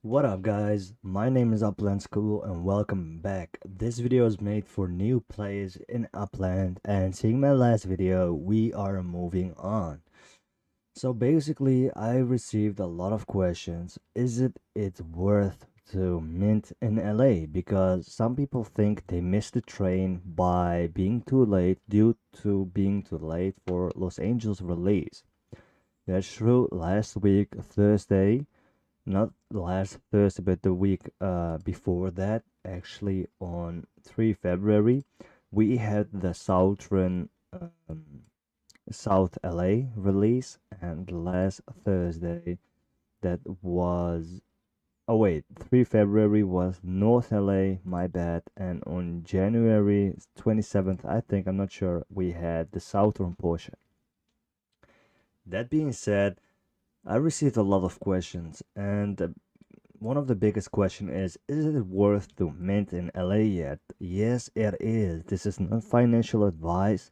What up guys, my name is Upland School and welcome back. This video is made for new players in Upland, and seeing my last video, we are moving on. So basically, I received a lot of questions. Is it worth to mint in LA? Because some people think they missed the train by being too late due to being too late for Los Angeles release. That's true. Last week, Thursday, not last Thursday, but the week before that, actually on 3 February, we had the South LA release, and last Thursday, that was, oh wait, 3 February was North LA, my bad, and on January 27th, I think, I'm not sure, we had the southern portion. That being said, I received a lot of questions, and one of the biggest question is it worth to mint in LA yet? Yes, it is. This is not financial advice.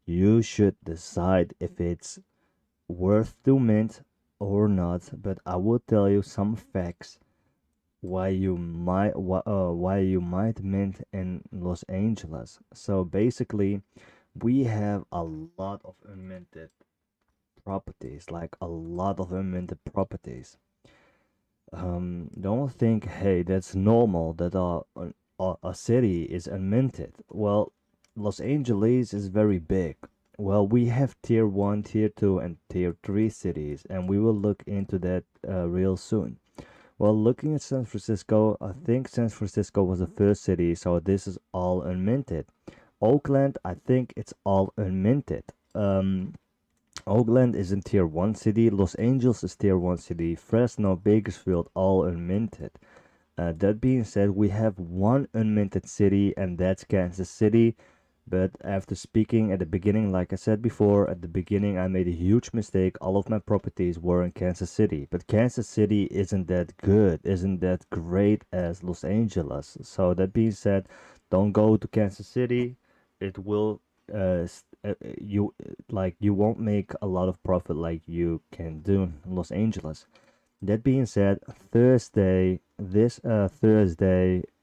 You should decide if it's worth to mint or not, but I will tell you some facts why you might mint in Los Angeles. So basically, we have a lot of unminted properties, like a lot of unminted properties. Don't think, hey, that's normal that a city is unminted. Well, Los Angeles is very big. Well, we have tier 1, tier 2, and tier 3 cities, and we will look into that real soon. Well, looking at San Francisco, I think San Francisco was the first city, so this is all unminted. Oakland, I think it's all unminted. Oakland is in tier 1 city, Los Angeles is tier 1 city, Fresno, Bakersfield, all unminted. That being said, we have one unminted city, and that's Kansas City. But after speaking at the beginning, like I said before, at the beginning I made a huge mistake. All of my properties were in Kansas City. But Kansas City isn't that good, isn't that great as Los Angeles. So that being said, don't go to Kansas City. It will you you won't make a lot of profit like you can do in Los Angeles. That being said, Thursday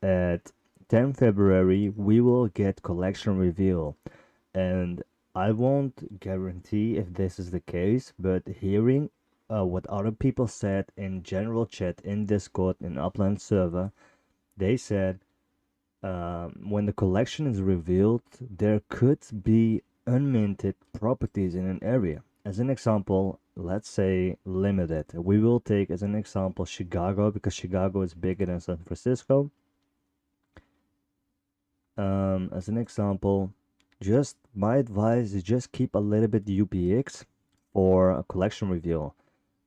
at 10 February, we will get collection reveal. And I won't guarantee if this is the case, but hearing what other people said in general chat in Discord in Upland server, they said when the collection is revealed, there could be unminted properties in an area. As an example, let's say limited. We will take as an example Chicago, because Chicago is bigger than San Francisco. As an example, just my advice is just keep a little bit UPX for a collection reveal.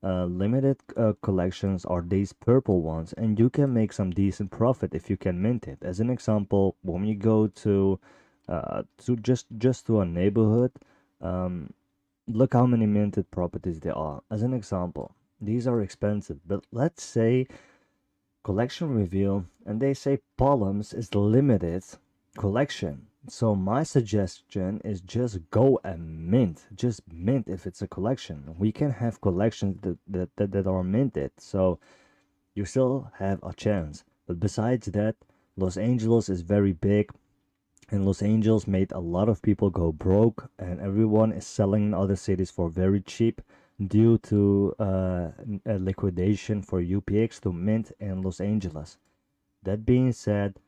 Limited collections are these purple ones, and you can make some decent profit if you can mint it. As an example, when you go to just to a neighborhood, um, look how many minted properties there are. As an example, these are expensive, but let's say collection reveal, and they say Pollums is the limited collection. So my suggestion is just go and mint. Just mint if it's a collection. We can have collections that are minted. So you still have a chance. But besides that, Los Angeles is very big, and Los Angeles made a lot of people go broke, and everyone is selling in other cities for very cheap due to a liquidation for UPX to mint in Los Angeles. That being said,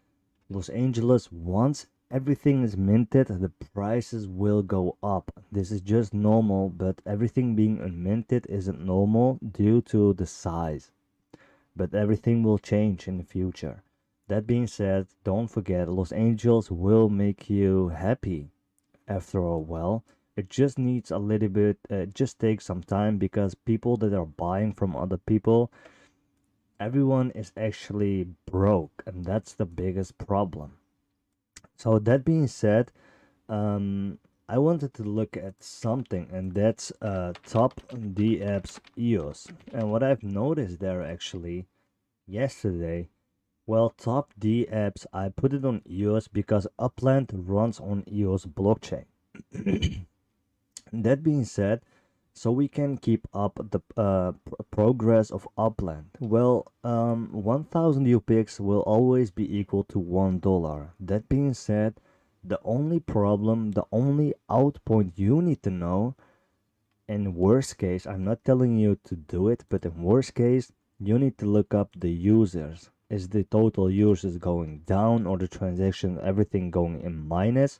Los Angeles, once everything is minted, the prices will go up. This is just normal, but everything being unminted isn't normal due to the size. But everything will change in the future. That being said, don't forget, Los Angeles will make you happy after a while. It just needs a little bit, it just takes some time, because people that are buying from other people, everyone is actually broke, and that's the biggest problem. So that being said, I wanted to look at something, and that's top D apps EOS. And what I've noticed there actually yesterday, well, top D apps, I put it on EOS because Upland runs on EOS blockchain. That being said, so we can keep up the progress of Upland. Well, 1000 UPix will always be equal to $1. That being said, the only problem, the only out point you need to know, in worst case, I'm not telling you to do it, but in worst case, you need to look up the users. Is the total users going down or the transaction, everything going in minus?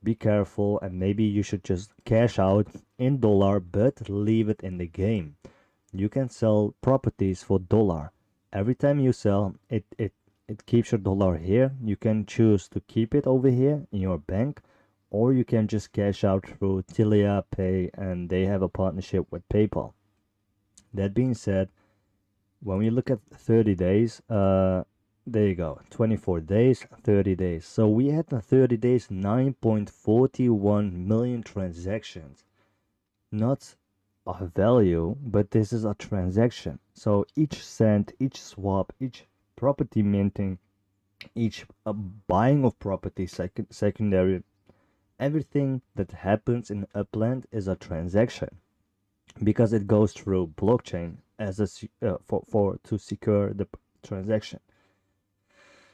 Be careful, and maybe you should just cash out in dollar but leave it in the game. You can sell properties for dollar. Every time you sell it keeps your dollar here. You can choose to keep it over here in your bank, or you can just cash out through Tilia Pay, and they have a partnership with PayPal. That being said, when we look at 30 days, there you go, 24 days, 30 days. So we had in 30 days 9.41 million transactions. Not a value, but this is a transaction. So each cent, each swap, each property minting, each buying of property, secondary, everything that happens in Upland is a transaction because it goes through blockchain as a for to secure the transaction.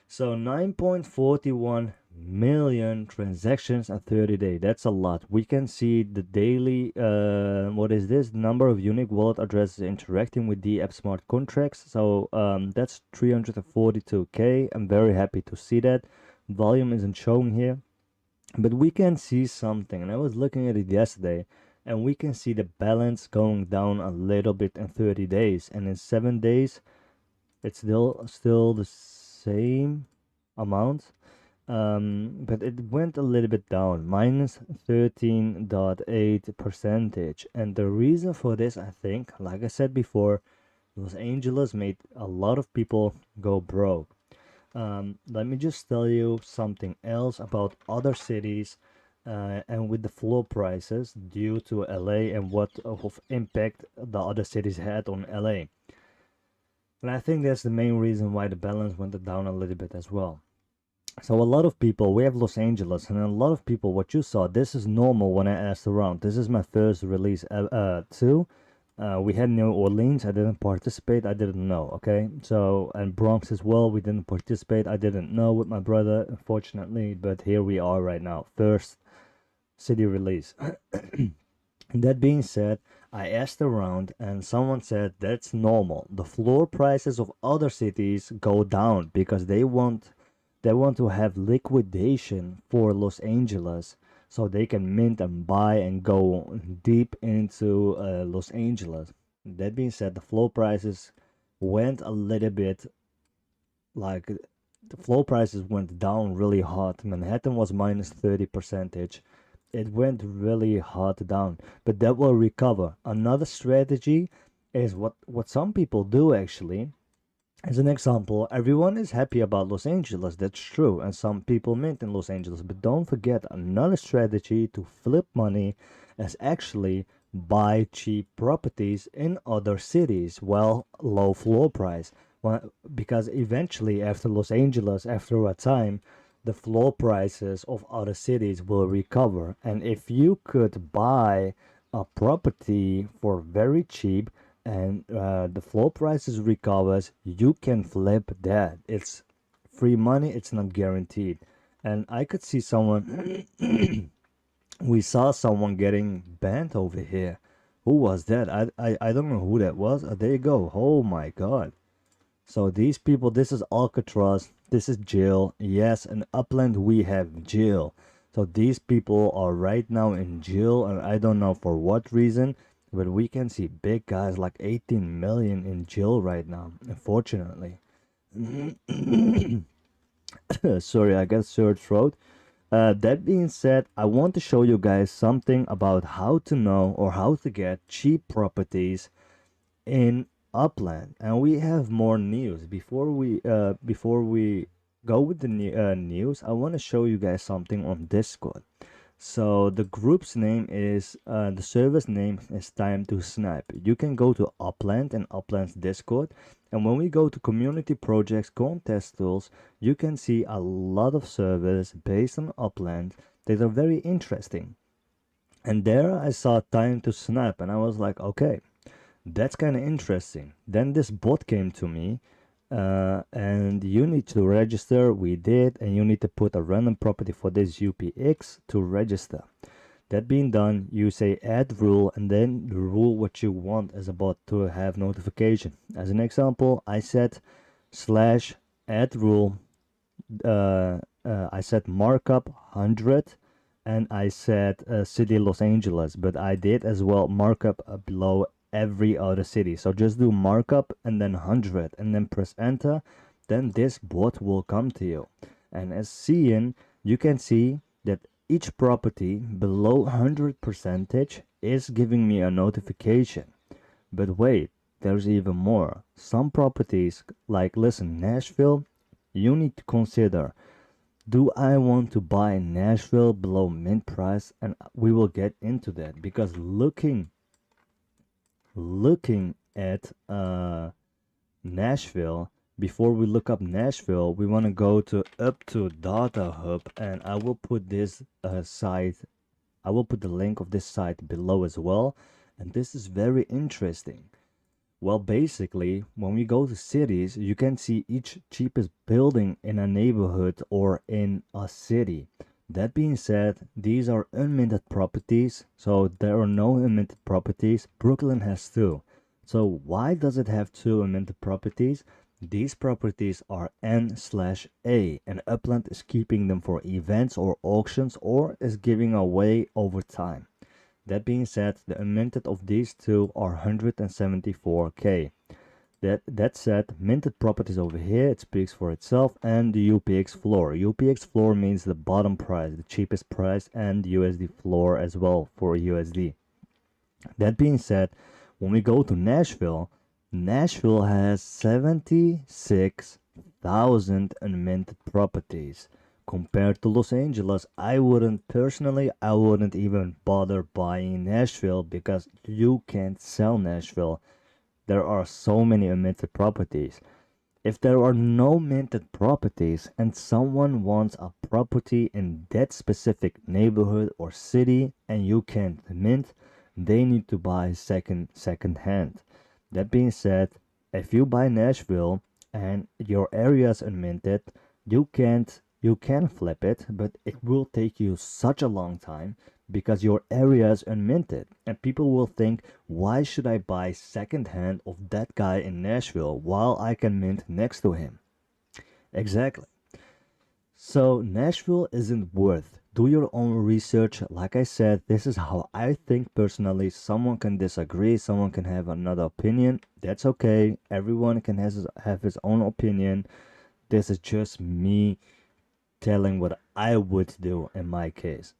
So 9.41 million transactions a 30 day. That's a lot. We can see the daily what is this number of unique wallet addresses interacting with the app smart contracts. So that's 342k. I'm very happy to see that. Volume isn't showing here, but we can see something, and I was looking at it yesterday, and we can see the balance going down a little bit in 30 days, and in 7 days it's still the same amount, but it went a little bit down, minus 13.8 percentage. And the reason for this, I think, like I said before, Los Angeles made a lot of people go broke. Let me just tell you something else about other cities, and with the floor prices due to LA and what of impact the other cities had on LA. And I think that's the main reason why the balance went down a little bit as well. So a lot of people, we have Los Angeles, and a lot of people, what you saw, this is normal when I asked around. This is my first release too. We had New Orleans, I didn't participate, I didn't know, okay? So, and Bronx as well, we didn't participate, I didn't know with my brother, unfortunately, but here we are right now, first city release. That being said, I asked around and someone said that's normal. The floor prices of other cities go down because they want to have liquidation for Los Angeles so they can mint and buy and go deep into Los Angeles. That being said, the floor prices went a little bit like the floor prices went down really hot. Manhattan was minus 30 percentage. It went really hot down, but that will recover. Another strategy is what some people do actually. As an example, everyone is happy about Los Angeles, that's true, and some people mint in Los Angeles, but don't forget another strategy to flip money is actually buy cheap properties in other cities, well, low floor price. Well, because eventually, after Los Angeles, after a time, the floor prices of other cities will recover. And if you could buy a property for very cheap, and the floor prices recovers, you can flip that. It's free money, it's not guaranteed. And I could see someone we saw someone getting banned over here. Who was that? I don't know who that was. There you go. Oh my god. So these people, this is Alcatraz, this is jail. Yes, in Upland we have jail. So these people are right now in jail, and I don't know for what reason, but we can see big guys like 18 million in jail right now, unfortunately. Sorry, I got sore throat. That being said, I want to show you guys something about how to know or how to get cheap properties in Upland, and we have more news. Before we go with the news, I want to show you guys something on Discord. So the group's name is the service name is Time to Snipe. You can go to Upland and Upland's Discord, and when we go to community projects contest tools, you can see a lot of servers based on Upland that are very interesting. And there I saw time to Snipe, and I was like, okay, that's kind of interesting. Then this bot came to me, and you need to register. We did, and you need to put a random property for this UPX to register. That being done, you say add rule, and then the rule what you want is about to have notification. As an example, I said slash add rule. I said markup 100, and I said city Los Angeles, but I did as well markup below every other city. So just do markup and then 100 and then press enter. Then this bot will come to you. And as seeing, you can see that each property below 100 percentage is giving me a notification. But wait, there's even more. Some properties, like listen, Nashville, you need to consider, do I want to buy Nashville below mint price? And we will get into that, because looking at Nashville, before we look up Nashville, we want to go to up to Data Hub, and I will put this site, I will put the link of this site below as well. And this is very interesting. Well, basically, when we go to cities, you can see each cheapest building in a neighborhood or in a city. That being said, these are unminted properties, so there are no unminted properties. Brooklyn has two. So why does it have two unminted properties? These properties are N/A, and Upland is keeping them for events or auctions, or is giving away over time. That being said, the unminted of these two are 174k. That said, minted properties over here, it speaks for itself, and the UPX floor. UPX floor means the bottom price, the cheapest price, and USD floor as well for USD. That being said, when we go to Nashville, Nashville has 76,000 unminted properties. Compared to Los Angeles, I wouldn't even bother buying Nashville, because you can't sell Nashville. There are so many unminted properties. If there are no minted properties and someone wants a property in that specific neighborhood or city and you can't mint, they need to buy second hand. That being said, if you buy Nashville and your area is unminted, you can flip it, but it will take you such a long time because your area is unminted, and people will think, why should I buy second hand of that guy in Nashville while I can mint next to him? Exactly. So Nashville isn't worth. Do your own research. Like I said, this is how I think personally. Someone can disagree, someone can have another opinion. That's okay. Everyone can have his own opinion. This is just me telling what I would do in my case.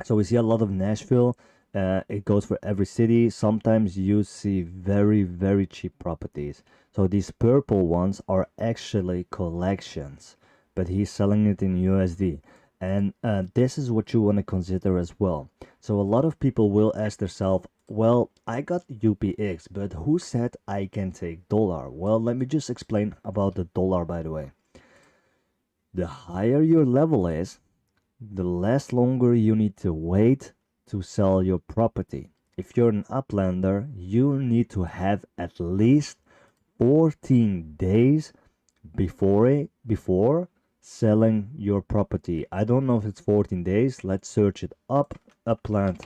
So we see a lot of Nashville. It goes for every city. Sometimes you see very, very cheap properties. So these purple ones are actually collections, but he's selling it in USD. And this is what you want to consider as well. So a lot of people will ask themselves, well, I got UPX, but who said I can take dollar? Well, let me just explain about the dollar, by the way. The higher your level is, the less longer you need to wait to sell your property. If you're an uplander, you need to have at least 14 days before selling your property. I don't know if it's 14 days. Let's search it up. Upland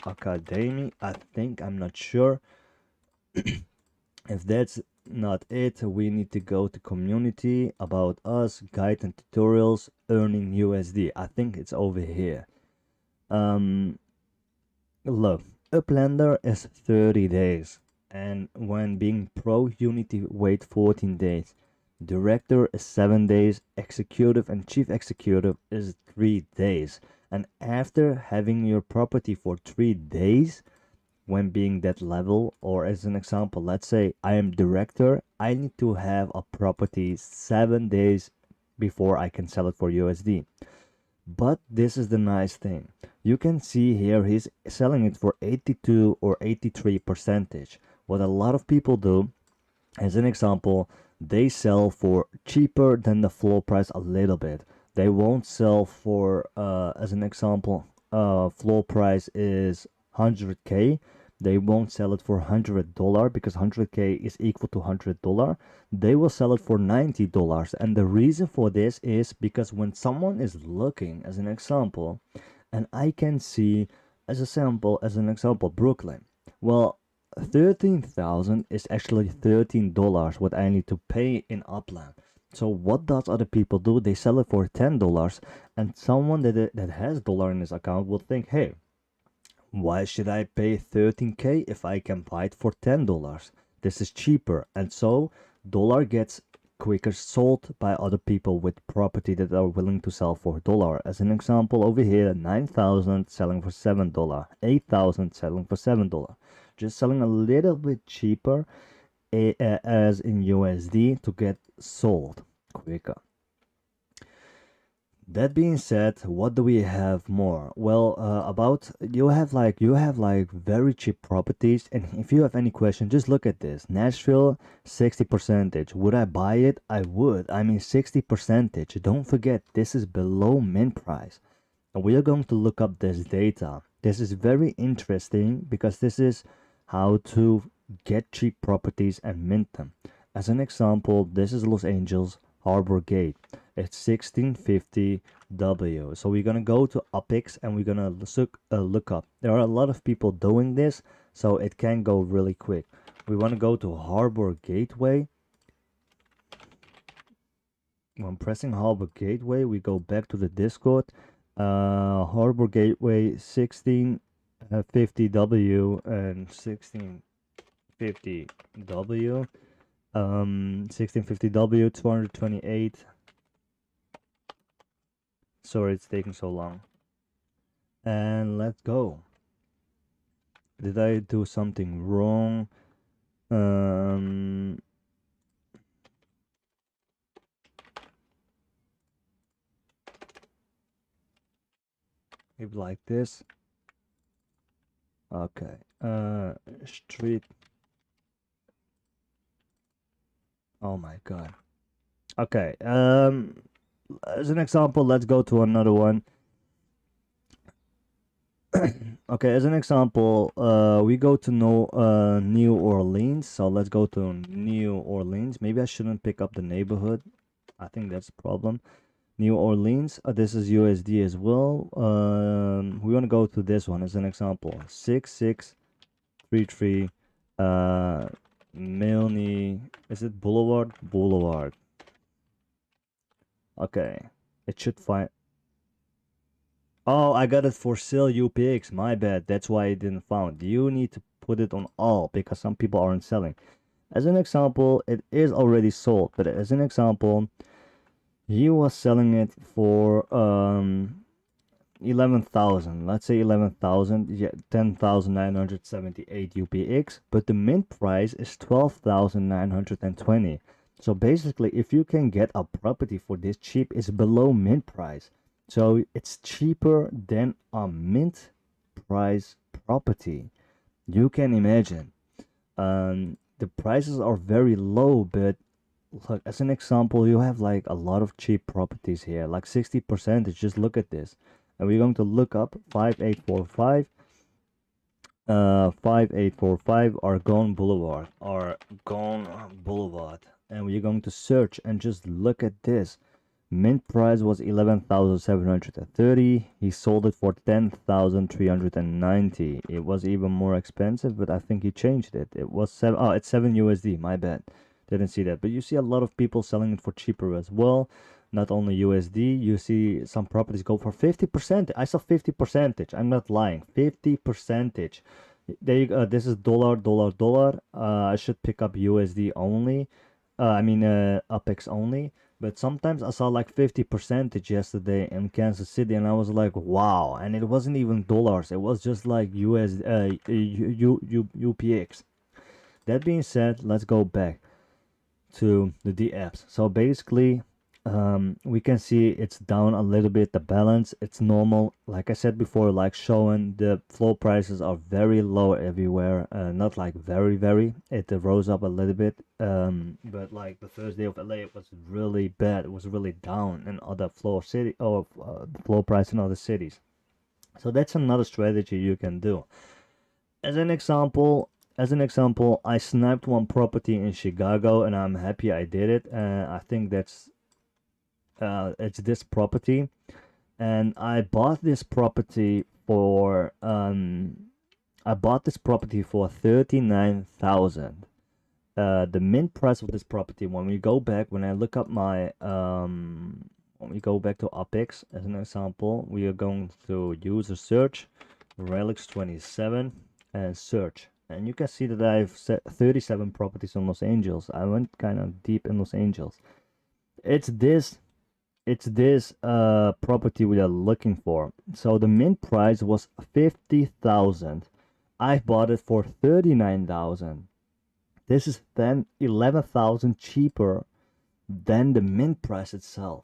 Academy. I think, I'm not sure. If that's not it, we need to go to community, about us, guide and tutorials, earning USD. I think it's over here. Look, Uplander is 30 days, and when being pro, you need to wait 14 days. Director is 7 days, executive and chief executive is 3 days. And after having your property for 3 days, when being that level, or as an example, let's say I am director, I need to have a property 7 days before I can sell it for USD. But this is the nice thing. You can see here he's selling it for 82 or 83 percentage. What a lot of people do, as an example, they sell for cheaper than the floor price a little bit. They won't sell for, as an example, floor price is 100K, they won't sell it for $100 because 100K is equal to $100. They will sell it for $90. And the reason for this is because when someone is looking, as an example, and I can see as an example, Brooklyn. Well, 13,000 is actually $13 what I need to pay in Upland. So what does other people do? They sell it for $10, and someone that has dollar in his account will think, hey, why should I pay 13K if I can buy it for $10? This is cheaper. And so dollar gets quicker sold by other people with property that are willing to sell for dollar. As an example over here, 9,000 selling for $7, 8,000 selling for $7. Just selling a little bit cheaper as in USD to get sold quicker. That being said, what do we have more? Well, about you have like very cheap properties, and if you have any question, just look at this. Nashville, 60 percentage. Would I buy it? I would. I mean 60 percentage. Don't forget, this is below mint price. And we are going to look up this data. This is very interesting because this is how to get cheap properties and mint them. As an example, this is Los Angeles Harbor Gate. It's 1650 W. So we're gonna go to Upix and we're gonna look up. There are a lot of people doing this, so it can go really quick. We want to go to Harbor Gateway. When pressing Harbor Gateway, we go back to the Discord. Harbor Gateway 1650 W and 1650 W. 1650 W 228. Sorry, it's taking so long. And let's go. Did I do something wrong? Maybe like this. Okay. Street. Oh my god. Okay. As an example, let's go to another one. Okay, as an example, we go to New Orleans. So let's go to New Orleans. Maybe I shouldn't pick up the neighborhood. I think that's a problem. New Orleans. This is USD as well. We want to go to this one as an example. 6633 Milne. Is it Boulevard? Boulevard. Okay. It should find. Oh, I got it for sale UPX. My bad. That's why I didn't found. You need to put it on all because some people aren't selling. As an example, it is already sold. But as an example, he was selling it for 11,000. Let's say 11,000. Yeah, 10,978 UPX. But the mint price is 12,920. So basically, if you can get a property for this cheap, it's below mint price. So it's cheaper than a mint price property. You can imagine. The prices are very low, but look, as an example, you have like a lot of cheap properties here, like 60%. Just look at this. And we're going to look up 5845. 5845 Argonne Boulevard. And we're going to search and just look at this. Mint price was 11,730. He sold it for 10,390. It was even more expensive, but I think he changed it. It was 7. Oh, it's 7 USD. My bad. Didn't see that. But you see a lot of people selling it for cheaper as well. Not only USD. You see some properties go for 50%. I saw 50%. I'm not lying. 50%. There you go. This is dollar, dollar, dollar. I should pick up USD only. Apex only. But sometimes I saw like 50% yesterday in Kansas City, and I was like, wow. And it wasn't even dollars. It was just like UPX. That being said, let's go back to the D apps. So basically, we can see it's down a little bit. The balance, it's normal. Like I said before, like showing the floor prices are very low everywhere. Not like very. It rose up a little bit. But like the first day of LA, it was really bad. It was really down in other floor city or the floor price in other cities. So that's another strategy you can do. As an example, I sniped one property in Chicago, and I'm happy I did it. I think it's this property, and I bought this property for 39,000. The mint price of this property, when I look up my when we go back to OPEX as an example, we are going to user search, relics 27, and search. And you can see that I've set 37 properties in Los Angeles. I went kind of deep in Los Angeles. It's this property we are looking for. So the mint price was 50,000. I bought it for 39,000. This is then 11,000 cheaper than the mint price itself.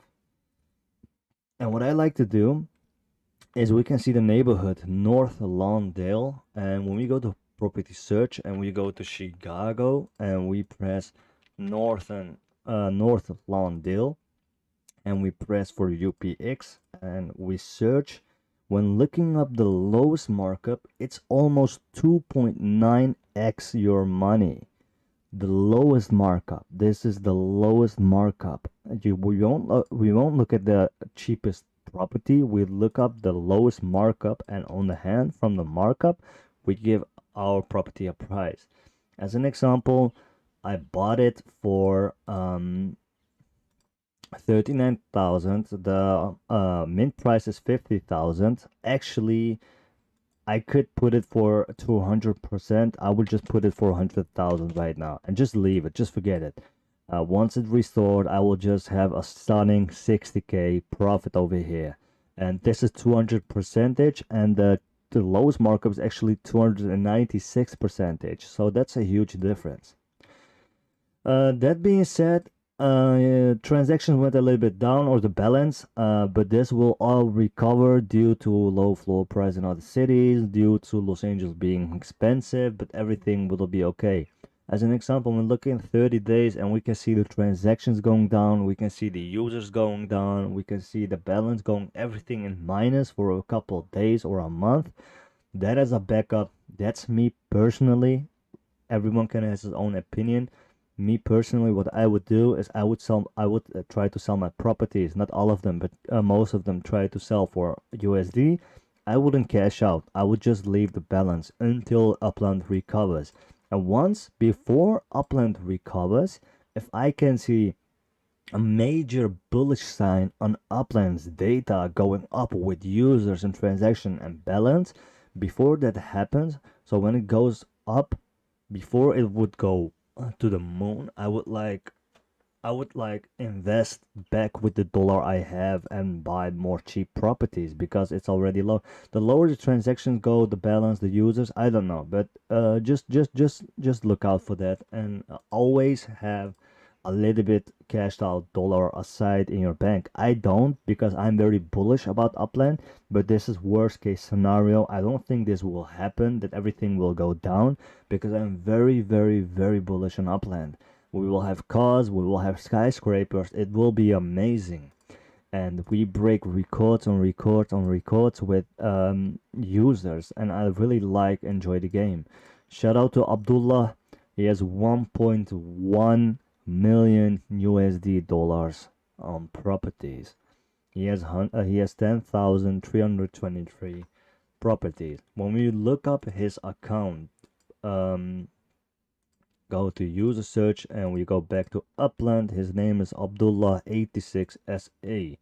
And what I like to do is we can see the neighborhood North Lawndale, and when we go to property search and we go to Chicago and we press North Lawndale and we press for UPX and we search, when looking up the lowest markup, it's almost 2.9x your money. The lowest markup. This is the lowest markup. We won't look at the cheapest property. We look up the lowest markup, and on the hand from the markup, we give our property a price. As an example, I bought it for 39,000. The mint price is 50,000. Actually, I could put it for 200%. I would just put it for 100,000 right now and just leave it. Just forget it. Once it's restored, I will just have a stunning 60k profit over here. And this is 200 percentage, and the lowest markup is actually 296 percentage. So that's a huge difference. That being said, transactions went a little bit down, or the balance, but this will all recover due to low floor price in other cities, due to Los Angeles being expensive, but everything will be okay. As an example, when looking 30 days and we can see the transactions going down, we can see the users going down, we can see the balance going everything in minus for a couple of days or a month. That is a backup. That's me personally. Everyone can have his own opinion. Me personally, what I would do is I would try to sell my properties, not all of them, but most of them, try to sell for USD. I wouldn't cash out. I would just leave the balance until Upland recovers. And once before Upland recovers, if I can see a major bullish sign on Upland's data going up with users and transaction and balance, before that happens, so when it goes up, before it would go to the moon, I would like invest back with the dollar I have and buy more cheap properties because it's already low. The lower the transactions go, the balance, the users, I don't know, but just look out for that, and always have a little bit cashed out dollar aside in your bank. I don't, because I'm very bullish about Upland, but this is worst case scenario. I don't think this will happen, that everything will go down, because I'm very, very, very bullish on Upland. We will have cars, we will have skyscrapers. It will be amazing. And we break records on records on records with users. And I really enjoy the game. Shout out to Abdullah. He has 1.1 million USD dollars on properties. He has 10,323 properties. When we look up his account, go to user search and we go back to Upland. His name is Abdullah 86SA.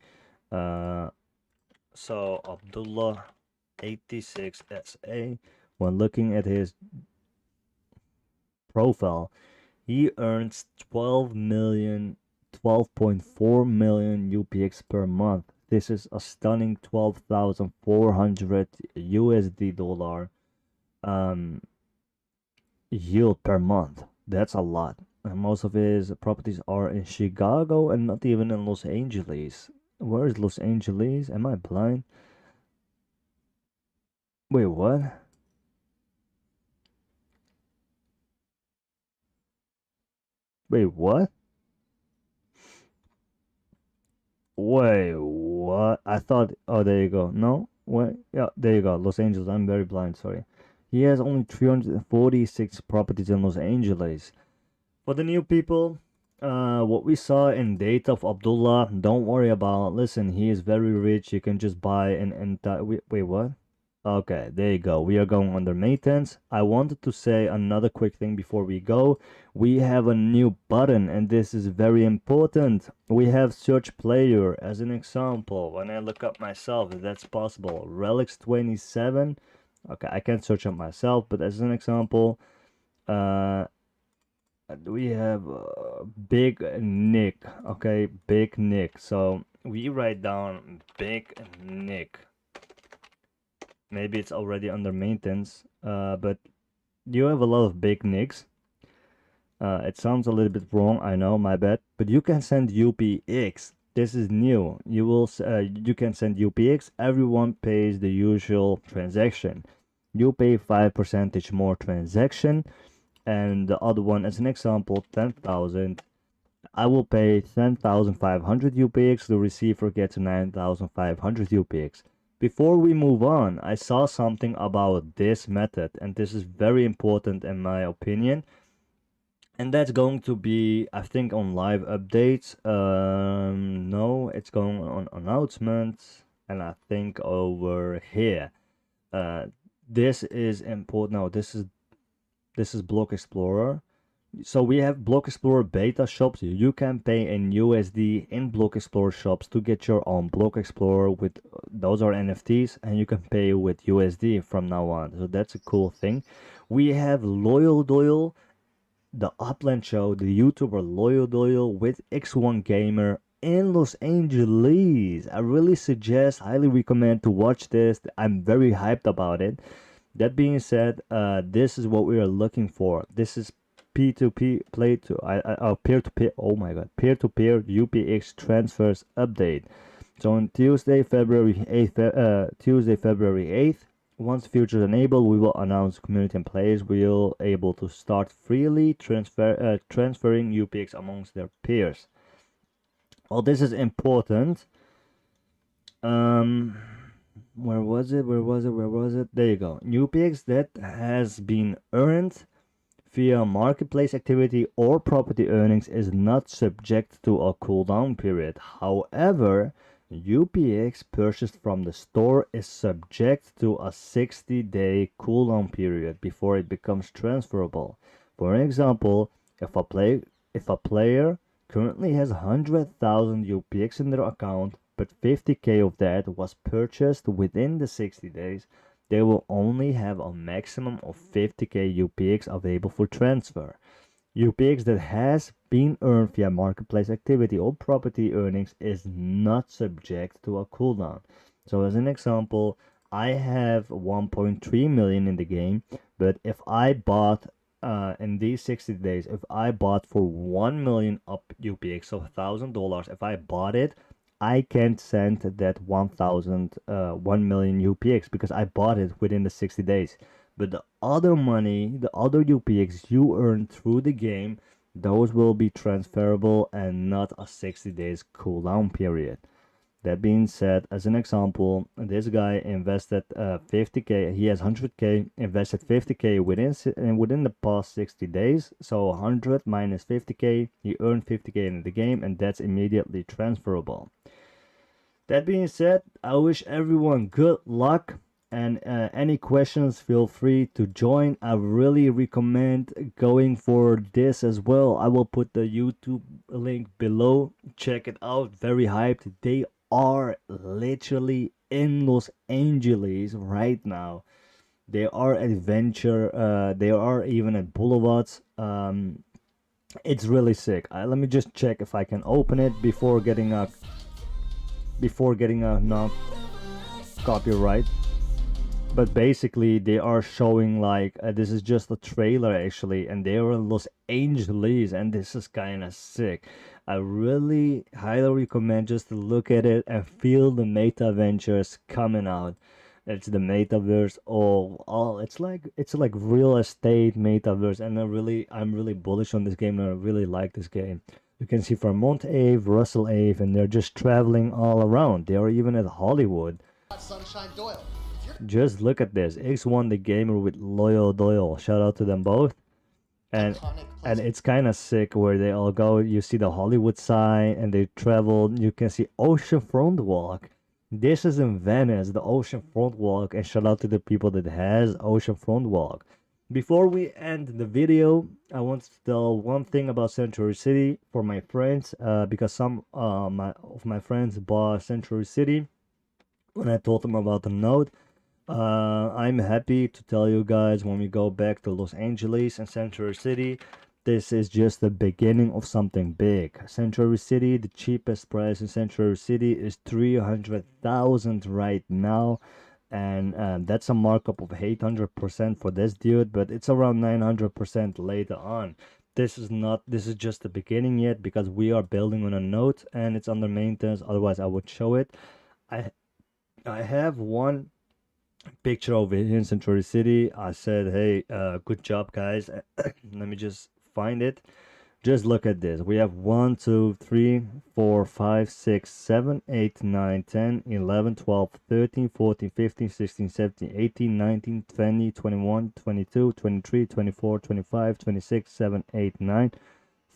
So Abdullah 86SA. When looking at his profile, he earns 12.4 million UPX per month. This is a stunning 12,400 USD dollar yield per month. That's a lot. And most of his properties are in Chicago and not even in Los Angeles. Where is Los Angeles? Am I blind? Wait, what? Wait, what? Wait, what? I thought, oh, there you go. No? What? Yeah, there you go. Los Angeles. I'm very blind. Sorry. He has only 346 properties in Los Angeles. For the new people, what we saw in data of Abdullah, don't worry about. Listen, he is very rich. You can just buy an entire. Wait, what? Okay, there you go. We are going under maintenance. I wanted to say another quick thing before we go. We have a new button, and this is very important. We have search player as an example. When I look up myself, if that's possible, Relics 27. Okay, I can't search up myself, but as an example, uh, we have Big Nick. Okay, Big Nick. So we write down Big Nick. Maybe it's already under maintenance, but you have a lot of Big Nicks. It sounds a little bit wrong, I know, my bad. But you can send UPX. This is new. You can send UPX. Everyone pays the usual transaction. You pay 5% more transaction, and the other one, as an example, 10,000. I will pay 10,500 UPX. The receiver gets 9,500 UPX. Before we move on, I saw something about this method, and this is very important in my opinion. And that's going to be, I think, on live updates. No, it's going on announcements, and I think over here. Uh, this is important. No, this is Block Explorer. So we have Block Explorer beta shops. You can pay in USD in Block Explorer shops to get your own Block Explorer with those are NFTs, and you can pay with USD from now on. So that's a cool thing. We have Loyal Doyle, the Upland show, the YouTuber Loyal Doyle with X1 Gamer in Los Angeles. I really suggest, highly recommend to watch this. I'm very hyped about it. That being said, this is what we are looking for. This is P2P play to peer-to-peer. Oh my god, peer-to-peer UPX transfers update. So on Tuesday, February 8th, once features enabled, we will announce community and players will able to start freely transferring UPX amongst their peers. Well, this is important. Where was it? There you go. UPX that has been earned via marketplace activity or property earnings is not subject to a cooldown period. However, UPX purchased from the store is subject to a 60-day cooldown period before it becomes transferable. For example, if a player currently has 100,000 UPX in their account, but 50k of that was purchased within the 60 days, they will only have a maximum of 50k UPX available for transfer. UPX that has been earned via marketplace activity or property earnings is not subject to a cooldown. So as an example, I have 1.3 million in the game, but if I bought in these 60 days, if I bought for 1 million up UPX, so $1,000, if I bought it, I can't send that 1 million UPX because I bought it within the 60 days. But the other money, the other UPX you earn through the game, those will be transferable and not a 60 days cooldown period. That being said, as an example, this guy invested 50k. He has 100k, invested 50k within the past 60 days. So 100 minus 50k, he earned 50k in the game, and that's immediately transferable. That being said, I wish everyone good luck. And any questions, feel free to join. I really recommend going for this as well. I will put the YouTube link below. Check it out. Very hyped. They are literally in Los Angeles right now. They are adventure. They are even at Boulevards. It's really sick. Let me just check if I can open it before getting a non copyright. But basically they are showing like this is just a trailer actually, and they are in Los Angeles, and this is kind of sick. I really highly recommend just to look at it and feel the meta adventures coming out. It's the metaverse. Oh, it's like real estate metaverse, and I'm really bullish on this game, and I really like this game. You can see Vermont Ave, Russell Ave, and they're just traveling all around. They are even at Hollywood. Sunshine Doyle. Just look at this. X1 the gamer with Loyal Doyle. Shout out to them both. And it's kind of sick where they all go. You see the Hollywood sign and they travel. You can see oceanfront walk. This is in Venice, the oceanfront walk, and shout out to the people that has oceanfront walk. Before we end the video, I want to tell one thing about Century City for my friends, because some of my friends bought Century City when I told them about the node. I'm happy to tell you guys when we go back to Los Angeles and Century City, this is just the beginning of something big. Century City, the cheapest price in Century City is 300,000 right now, and that's a markup of 800% for this dude, but it's around 900% later on. This is just the beginning yet because we are building on a node and it's under maintenance. Otherwise, I would show it. I I have one picture over here in Century City. I said, hey, good job, guys. Let me just find it. Just look at this. We have 1, 2, 3, 4, 5, 6, 7, 8, 9, 10, 11, 12, 13, 14, 15, 16, 17, 18, 19, 20, 21, 22, 23, 24, 25, 26, 7, 8, 9,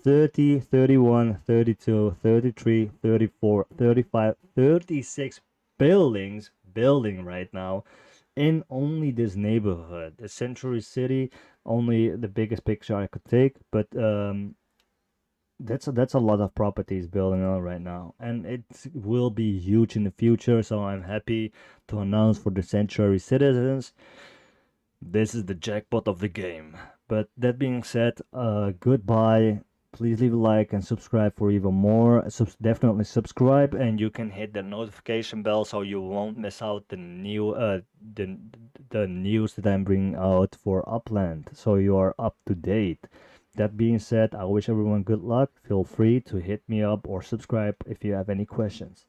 30, 31, 32, 33, 34, 35, 36 buildings building right now in only this neighborhood. The Century City, only the biggest picture I could take, but that's a lot of properties building on right now, and it will be huge in the future. So I'm happy to announce for the Century citizens, this is the jackpot of the game. But that being said, goodbye. Please leave a like and subscribe for even more. Definitely subscribe, and you can hit the notification bell so you won't miss out the news that I'm bringing out for Upland, so you are up to date. That being said, I wish everyone good luck. Feel free to hit me up or subscribe if you have any questions.